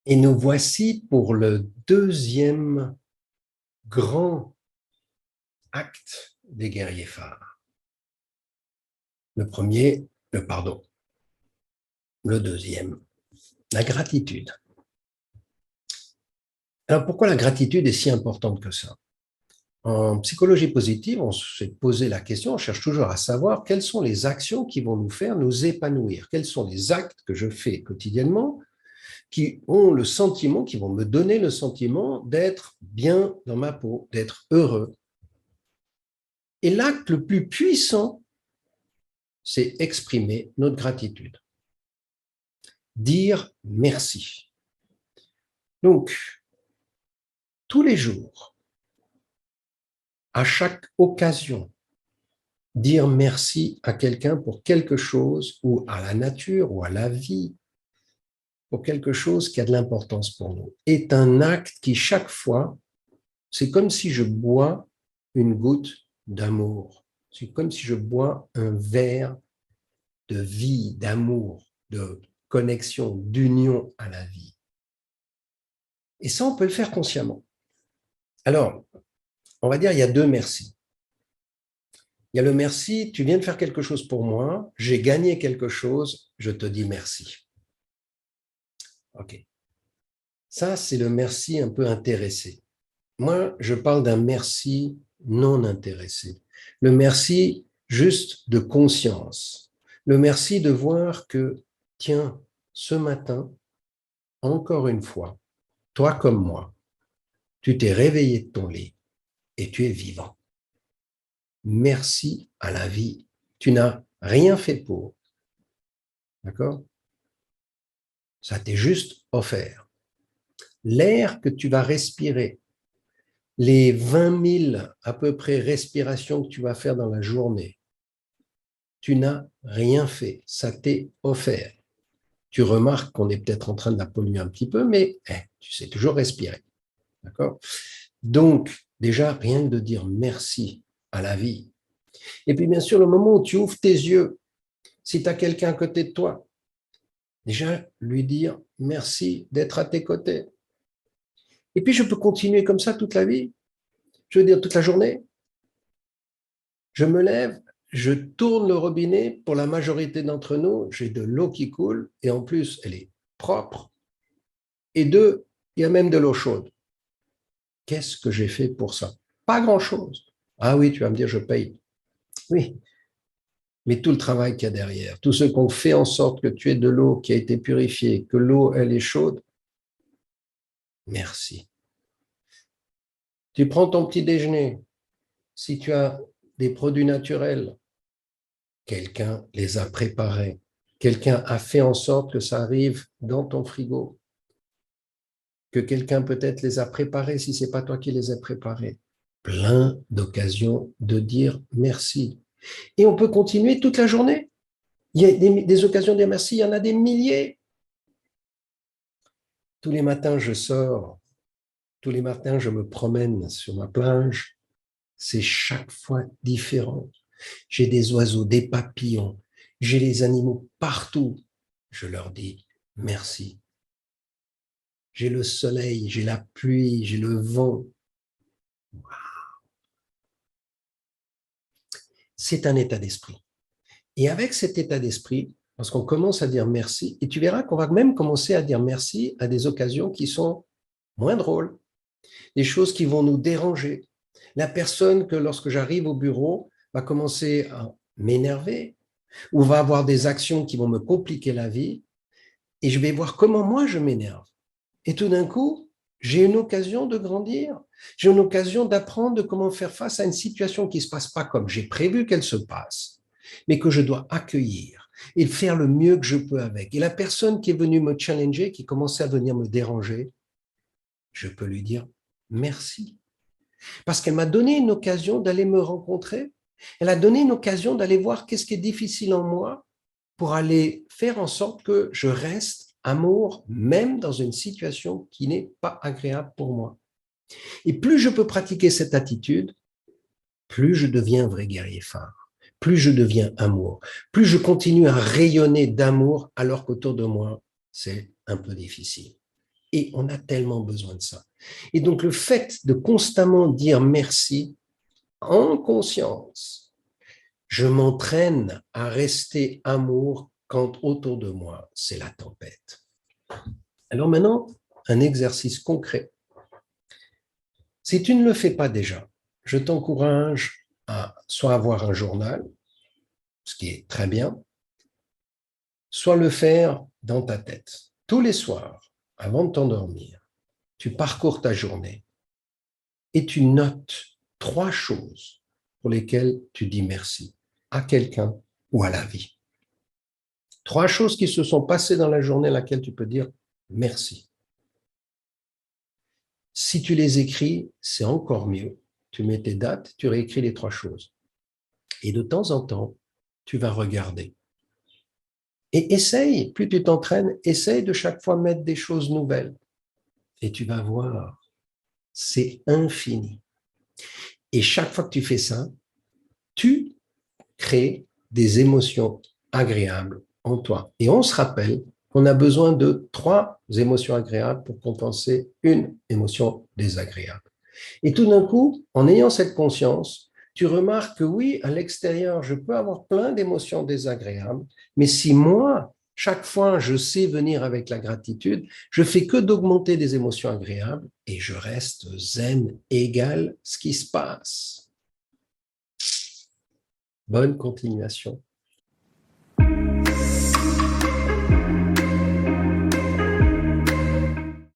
Et nous voici pour le deuxième grand acte des guerriers phares. Le premier, le pardon. Le deuxième, la gratitude. Alors pourquoi la gratitude est si importante que ça? En psychologie positive, on s'est posé la question, on cherche toujours à savoir quelles sont les actions qui vont nous faire nous épanouir, quels sont les actes que je fais quotidiennement qui ont le sentiment, qui vont me donner le sentiment d'être bien dans ma peau, d'être heureux. Et l'acte le plus puissant, c'est exprimer notre gratitude. Dire merci. Donc, tous les jours, à chaque occasion, dire merci à quelqu'un pour quelque chose, ou à la nature, ou à la vie, pour quelque chose qui a de l'importance pour nous, est un acte qui, chaque fois, c'est comme si je bois une goutte d'amour. C'est comme si je bois un verre de vie, d'amour, de connexion, d'union à la vie. Et ça, on peut le faire consciemment. Alors, on va dire, il y a deux merci. Il y a le merci, tu viens de faire quelque chose pour moi, j'ai gagné quelque chose, je te dis merci. OK. Ça, c'est le merci un peu intéressé. Moi, je parle d'un merci non intéressé. Le merci juste de conscience. Le merci de voir que, tiens, ce matin, encore une fois, toi comme moi, tu t'es réveillé de ton lit et tu es vivant. Merci à la vie. Tu n'as rien fait pour. D'accord? Ça t'est juste offert. L'air que tu vas respirer, les 20 000 à peu près respirations que tu vas faire dans la journée, tu n'as rien fait. Ça t'est offert. Tu remarques qu'on est peut-être en train de la polluer un petit peu, mais tu sais toujours respirer. D'accord? Donc, déjà, rien que de dire merci à la vie. Et puis, bien sûr, le moment où tu ouvres tes yeux, si tu as quelqu'un à côté de toi, déjà, lui dire merci d'être à tes côtés. Et puis, je peux continuer comme ça toute la vie. Je veux dire, toute la journée. Je me lève, je tourne le robinet. Pour la majorité d'entre nous, j'ai de l'eau qui coule et en plus, elle est propre. Et deux, il y a même de l'eau chaude. Qu'est-ce que j'ai fait pour ça? Pas grand-chose. Ah oui, tu vas me dire, je paye. Oui, mais tout le travail qu'il y a derrière, tout ce qu'on fait en sorte que tu aies de l'eau qui a été purifiée, que l'eau, elle est chaude, merci. Tu prends ton petit déjeuner. Si tu as des produits naturels, quelqu'un les a préparés. Quelqu'un a fait en sorte que ça arrive dans ton frigo. Que quelqu'un peut-être les a préparés si ce n'est pas toi qui les as préparés. Plein d'occasions de dire merci. Et on peut continuer toute la journée. Il y a des occasions de dire merci, il y en a des milliers. Tous les matins, je sors. Tous les matins, je me promène sur ma plage. C'est chaque fois différent. J'ai des oiseaux, des papillons. J'ai les animaux partout. Je leur dis merci. J'ai le soleil, j'ai la pluie, j'ai le vent. C'est un état d'esprit. Et avec cet état d'esprit, lorsqu'on commence à dire merci, et tu verras qu'on va même commencer à dire merci à des occasions qui sont moins drôles, des choses qui vont nous déranger. La personne que lorsque j'arrive au bureau va commencer à m'énerver ou va avoir des actions qui vont me compliquer la vie et je vais voir comment moi je m'énerve. Et tout d'un coup, j'ai une occasion de grandir, j'ai une occasion d'apprendre de comment faire face à une situation qui ne se passe pas comme j'ai prévu qu'elle se passe, mais que je dois accueillir et faire le mieux que je peux avec. Et la personne qui est venue me challenger, qui commençait à venir me déranger, je peux lui dire merci. Parce qu'elle m'a donné une occasion d'aller me rencontrer. Elle a donné une occasion d'aller voir qu'est-ce qui est difficile en moi pour aller faire en sorte que je reste amour, même dans une situation qui n'est pas agréable pour moi. Et plus je peux pratiquer cette attitude, plus je deviens un vrai guerrier phare, plus je deviens amour, plus je continue à rayonner d'amour alors qu'autour de moi, c'est un peu difficile. Et on a tellement besoin de ça. Et donc, le fait de constamment dire merci en conscience, je m'entraîne à rester amour quand autour de moi, c'est la tempête. Alors maintenant, un exercice concret. Si tu ne le fais pas déjà, je t'encourage à soit avoir un journal, ce qui est très bien, soit le faire dans ta tête. Tous les soirs, avant de t'endormir, tu parcours ta journée et tu notes 3 choses pour lesquelles tu dis merci à quelqu'un ou à la vie. 3 choses qui se sont passées dans la journée à laquelle tu peux dire merci. Si tu les écris, c'est encore mieux. Tu mets tes dates, tu réécris les 3 choses. Et de temps en temps, tu vas regarder. Et essaye, plus tu t'entraînes, essaye de chaque fois mettre des choses nouvelles. Et tu vas voir, c'est infini. Et chaque fois que tu fais ça, tu crées des émotions agréables en toi. Et on se rappelle qu'on a besoin de 3 émotions agréables pour compenser une émotion désagréable. Et tout d'un coup, en ayant cette conscience, tu remarques que oui, à l'extérieur, je peux avoir plein d'émotions désagréables, mais si moi, chaque fois, je sais venir avec la gratitude, je fais que d'augmenter des émotions agréables et je reste zen, égal ce qui se passe. Bonne continuation.